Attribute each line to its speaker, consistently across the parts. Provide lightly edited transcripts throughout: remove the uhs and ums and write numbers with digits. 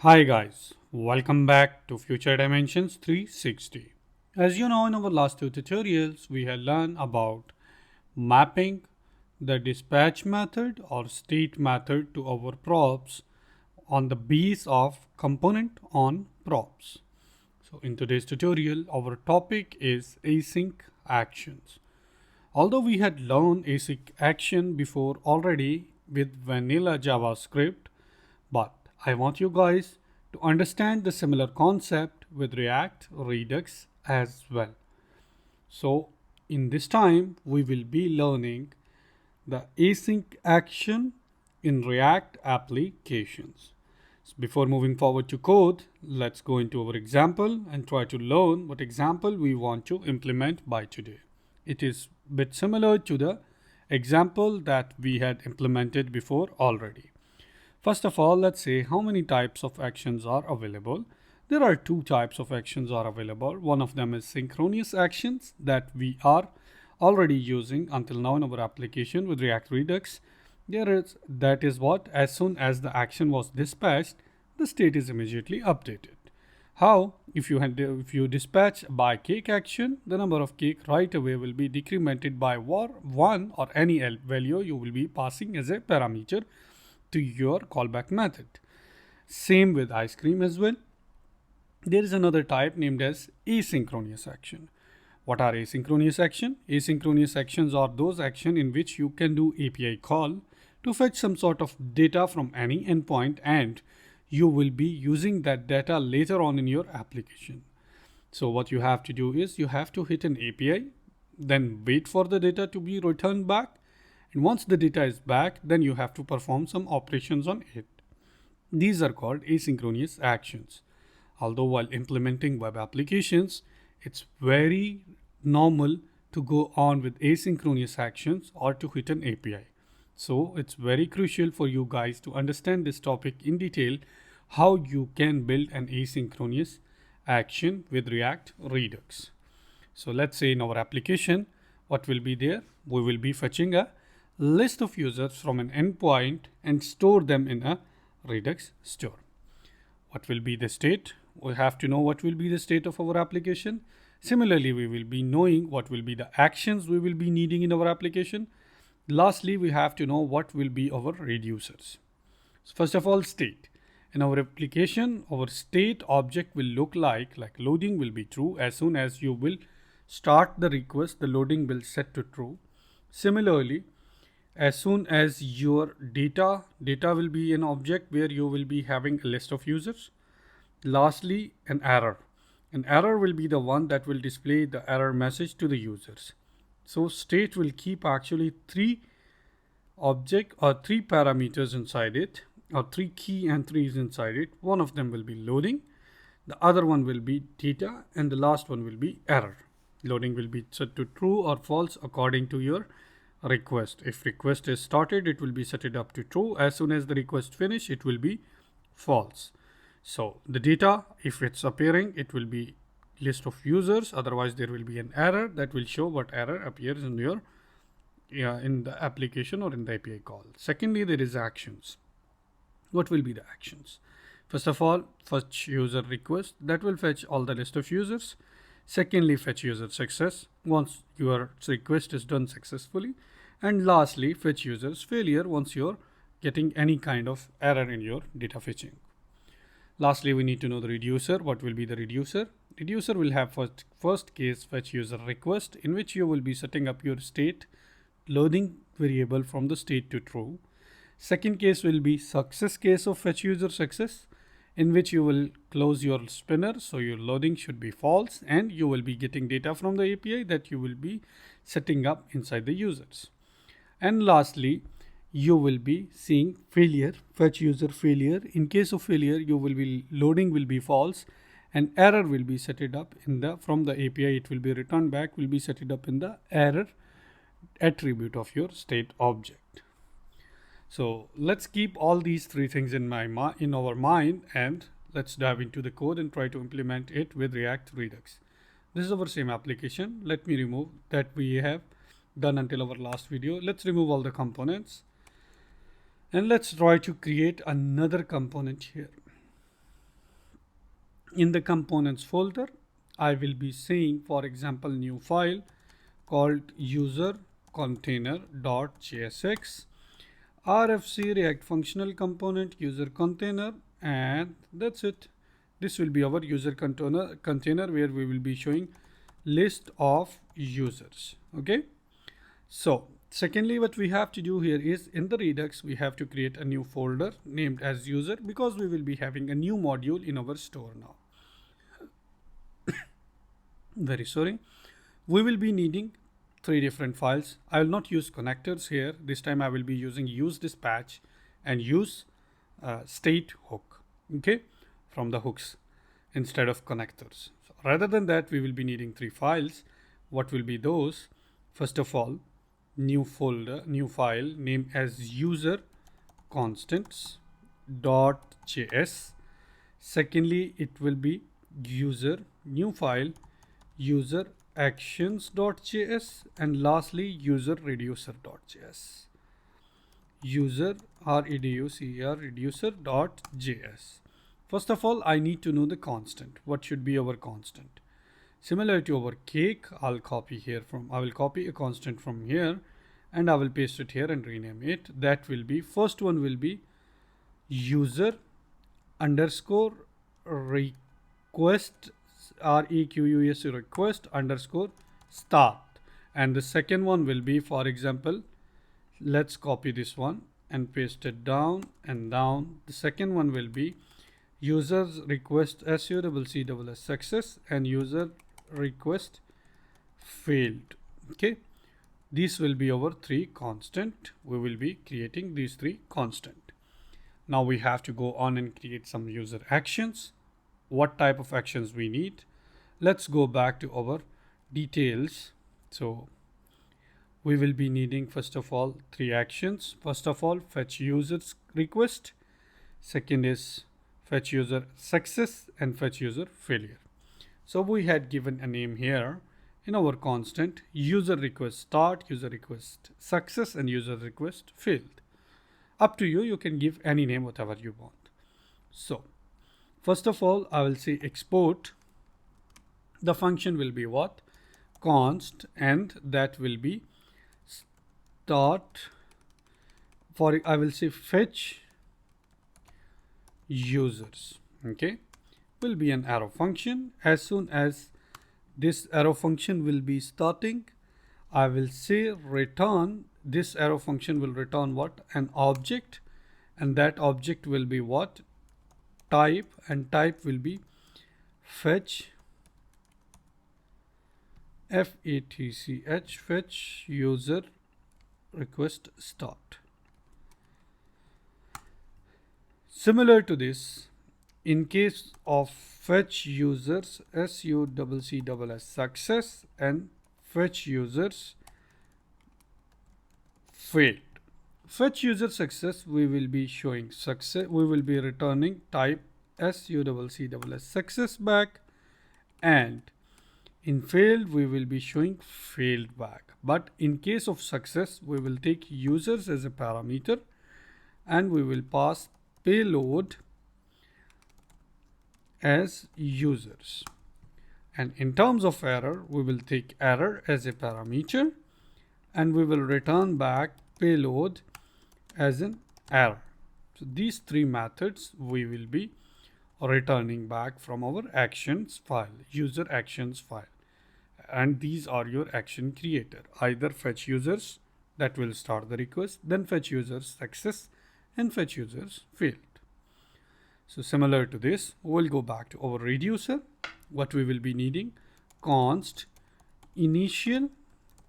Speaker 1: Hi guys, welcome back to Future Dimensions 360. As you know, in our last two tutorials, we have learned about mapping the dispatch method or state method to our props on the base of component on props. So in today's tutorial, our topic is async actions. Although we had learned async action before already with vanilla JavaScript, but I want you guys to understand the similar concept with React Redux as well. So in this time, we will be learning the async action in React applications. So before moving forward to code, let's go into our example and try to learn what example we want to implement by today. It is a bit similar to the example that we had implemented before already. First of all, let's say how many types of actions are available. There are two types of actions are available. One of them is synchronous actions that we are already using until now in our application with React Redux. That is what as soon as the action was dispatched, the state is immediately updated. How? If you dispatch by cake action, the number of cake right away will be decremented by 1 or any value you will be passing as a parameter to your callback method. Same with ice cream as well. There is another type named as asynchronous action. What are asynchronous action? Asynchronous actions are those actions in which you can do API call to fetch some sort of data from any endpoint, and you will be using that data later on in your application. So what you have to do is you have to hit an API, then wait for the data to be returned back, and once the data is back, then you have to perform some operations on it. These are called asynchronous actions. Although while implementing web applications, it's very normal to go on with asynchronous actions or to hit an API. So it's very crucial for you guys to understand this topic in detail, how you can build an asynchronous action with React Redux. So let's say in our application, what will be there? We will be fetching a list of users from an endpoint and store them in a Redux store. What will be the state? We have to know what will be the state of our application. Similarly, we will be knowing what will be the actions we will be needing in our application. Lastly, we have to know what will be our reducers. So first of all, state. In our application, our state object will look like loading will be true. As soon as you will start the request, the loading will set to true. Similarly, as soon as your data will be an object where you will be having a list of users. Lastly, an error will be the one that will display the error message to the users. So state will keep actually three object or three parameters inside it, or three key entries inside it. One of them will be loading, the other one will be data, and the last one will be error. Loading will be set to true or false according to your request. If request is started, it will be set it up to true. As soon as the request finish, it will be false. So the data, if it's appearing, it will be list of users. Otherwise, there will be an error that will show what error appears in your in the application or in the API call. Secondly, there is actions. What will be the actions? First of all, fetch user request, that will fetch all the list of users. Secondly, fetch user success once your request is done successfully. And lastly, fetch users failure once you're getting any kind of error in your data fetching. Lastly, we need to know the reducer. What will be the reducer? Reducer will have first case fetch user request, in which you will be setting up your state loading variable from the state to true. Second case will be success case of fetch user success, in which you will close your spinner, so your loading should be false, and you will be getting data from the API that you will be setting up inside the users. And lastly, you will be seeing failure, fetch user failure. In case of failure, you will be loading will be false, and error will be set it up in the from the API. It will be returned back, will be set it up in the error attribute of your state object. So let's keep all these three things in our mind, and let's dive into the code and try to implement it with React Redux. This is our same application. Let me remove that we have done until our last video. Let's remove all the components, and let's try to create another component here. In the components folder, I will be saying, for example, new file called user container.jsx, RFC React functional component user container, and that's it. This will be our user container where we will be showing list of users. Okay. So secondly, what we have to do here is in the Redux, we have to create a new folder named as user because we will be having a new module in our store now. Very sorry. We will be needing three different files. I will not use connectors here. This time I will be using use dispatch and use state hook. Okay, from the hooks instead of connectors. So rather than that, we will be needing three files. What will be those? First of all, new folder, new file name as user constants dot js. Secondly, it will be user new file user actions.js, and lastly user reducer.js. User reducer.js. First of all, I need to know the constant. What should be our constant? Similar to our cake, I will copy a constant from here and I will paste it here and rename it. That will be, first one will be user underscore request, request underscore start, and the second one will be, for example, let's copy this one and paste it down and down. The second one will be users request success success and user request failed. Okay, these will be our three constant. We will be creating these three constant. Now we have to go on and create some user actions. What type of actions we need? Let's go back to our details. So we will be needing first of all three actions. First of all, fetch users request. Second is fetch user success and fetch user failure. So we had given a name here in our constant: user request start, user request success, and user request failed. Up to you, you can give any name, whatever you want. So first of all, I will say export. The function will be what? Const, and that will be start. For I will say fetch users. Okay, will be an arrow function. As soon as this arrow function will be starting, I will say return. This arrow function will return what? An object, and that object will be what? Type, and type will be fetch, fetch user request start. Similar to this, in case of fetch users success and fetch users failed. Fetch user success, we will be showing success. We will be returning type success back, and in failed we will be showing failed back. But in case of success, we will take users as a parameter and we will pass payload as users. And in terms of error, we will take error as a parameter and we will return back payload as an error. So these three methods we will be returning back from our actions file, user actions file. And these are your action creator, either fetch users, that will start the request, then fetch users success and fetch users failed. So similar to this, we'll go back to our reducer. What we will be needing: const initial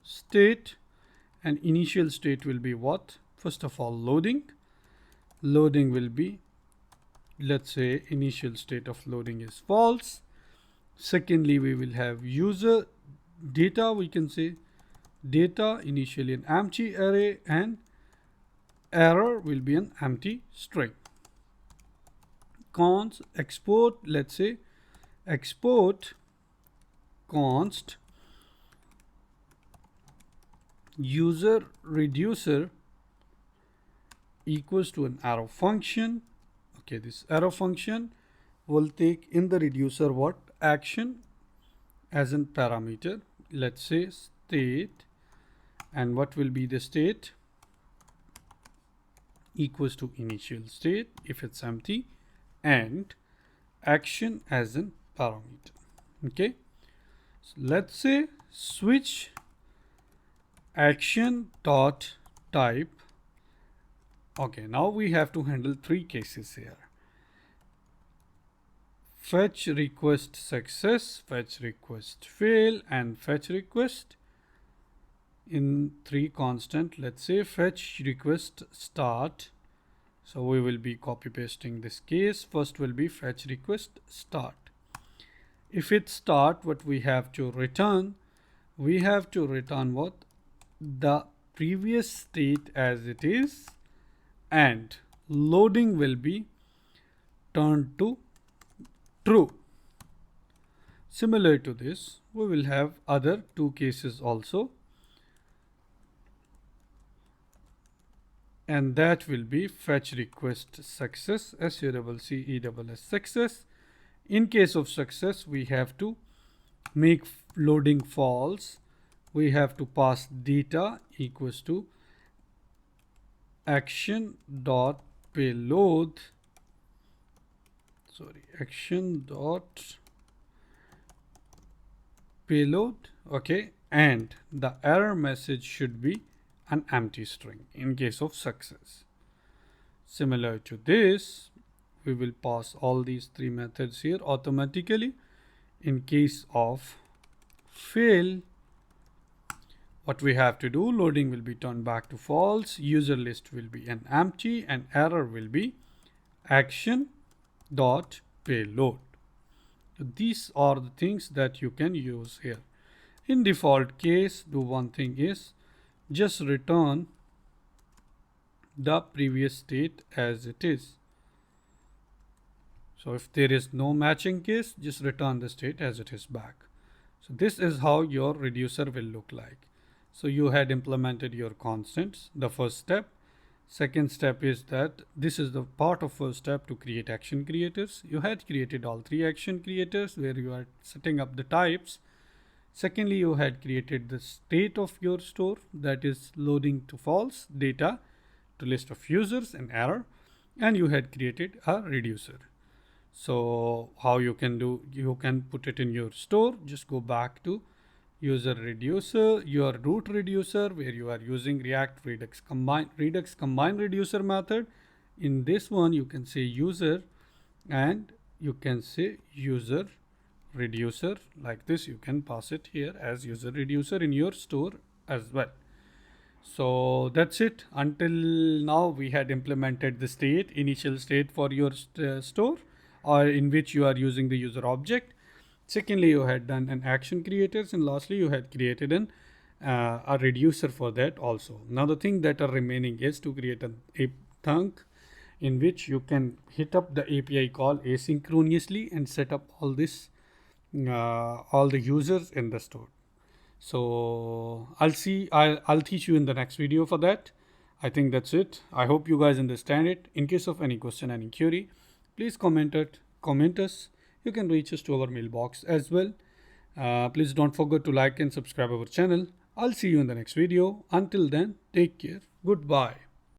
Speaker 1: state, and initial state will be what? First of all, loading. Loading will be, let's say initial state of loading is false. Secondly, we will have user data. We can say data initially an empty array, and error will be an empty string. Const export, let's say export const user reducer equals to an arrow function. Okay, this arrow function we'll take in the reducer what? Action as a parameter. Let's say state, and what will be the state? Equals to initial state if it's empty, and action as a parameter. Okay, so let's say switch action dot type. Okay, now we have to handle three cases here: fetch request success, fetch request fail, and fetch request in three constant. Let's say fetch request start. So we will be copy pasting this case. First will be fetch request start. If it start, what we have to return? We have to return what? The previous state as it is, and loading will be turned to true. Similar to this, we will have other two cases also, and that will be fetch request success, SUCCESS success. In case of success, we have to make loading false. We have to pass data equals to action dot payload, action dot payload. Okay, and the error message should be an empty string in case of success. Similar to this, we will pass all these three methods here automatically. In case of fail, what we have to do? Loading will be turned back to false, user list will be an empty, and error will be action dot payload. So these are the things that you can use here. In default case, do one thing is just return the previous state as it is. So if there is no matching case, just return the state as it is back. So this is how your reducer will look like. So you had implemented your constants, the first step. Second step is that this is the part of first step to create action creators. You had created all three action creators where you are setting up the types. Secondly, you had created the state of your store, that is loading to false, data to list of users, and error, and you had created a reducer. So how you can do? You can put it in your store. Just go back to user reducer, your root reducer, where you are using React Redux combine reducer method. In this one, you can say user, and you can say user reducer like this. You can pass it here as user reducer in your store as well. So that's it. Until now, we had implemented the state, initial state for your store, or in which you are using the user object. Secondly, you had done an action creators, and lastly, you had created a reducer for that also. Now the thing that are remaining is to create a thunk in which you can hit up the API call asynchronously and set up all this all the users in the store. So I'll teach you in the next video for that. I think that's it. I hope you guys understand it. In case of any question, any query, please comment us. You can reach us to our mailbox as well. Please don't forget to like and subscribe our channel. I'll see you in the next video. Until then, take care. Goodbye.